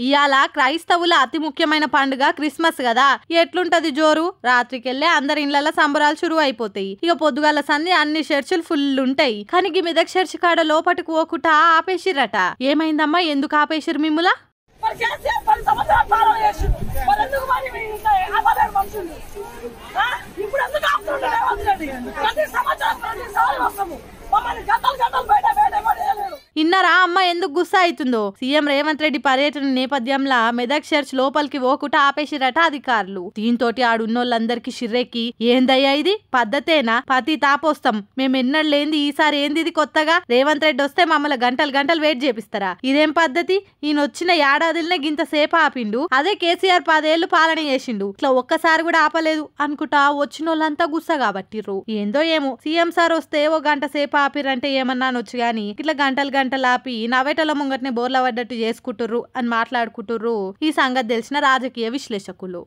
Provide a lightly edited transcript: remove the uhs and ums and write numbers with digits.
ఇయాల క్రైస్తవుల అతి ముఖ్యమైన పండుగ క్రిస్మస్ కదా, ఎట్లుంటది జోరు. రాత్రికెళ్ళే అందరి ఇళ్లలో సంబరాలు షురు అయిపోతాయి. ఇక పొద్దుగాల సంధి అన్ని చర్చిలు ఫుల్ ఉంటాయి. కానీ ఈ మెదక్ చర్చి కాడ లోపటికి పోకుట ఆపేసిరట. ఏమైందమ్మా, ఎందుకు ఆపేసిరు మిమ్ములా? ఇన్నరా అమ్మ ఎందుకు గుస్సా అవుతుందో? సీఎం రేవంత్ రెడ్డి పర్యటన నేపథ్యంలో మెదక్ చర్చ్ లోపలికి పోకుట ఆపేసిరట అధికారులు. దీంతో ఆడున్నోళ్ళందరికీ షిర్రెక్కి, ఏందయ్యా ఇది పద్ధతేనా? పతి తాపోస్తాం మేమెన్నడు లేంది, ఈసారి ఏంది ఇది కొత్తగా? రేవంత్ రెడ్డి వస్తే మమ్మల్ని గంటలు గంటలు వెయిట్ చేపిస్తారా? ఇదేం పద్ధతి? ఈయన వచ్చిన ఏడాదిలోనే గింత సేపు ఆపిండు. అదే కేసీఆర్ 10 ఏళ్లు పాలన చేసిండు, ఇట్లా ఒక్కసారి కూడా ఆపలేదు అనుకుంటా వచ్చినోళ్ళంతా గుస్సా కాబట్టిర్రు. ఏందో ఏమో, సీఎం సార్ వస్తే ఓ గంట సేపు ఆపిరంటే ఏమన్నా అనొచ్చు గాని ఇట్లా గంటలు గంటలు ఆపి నవేటల ముంగట్నే బోర్ల పడ్డట్టు చేసుకుంటుర్రు అని మాట్లాడుకుంటుర్రు ఈ సంగతి తెలిసిన రాజకీయ విశ్లేషకులు.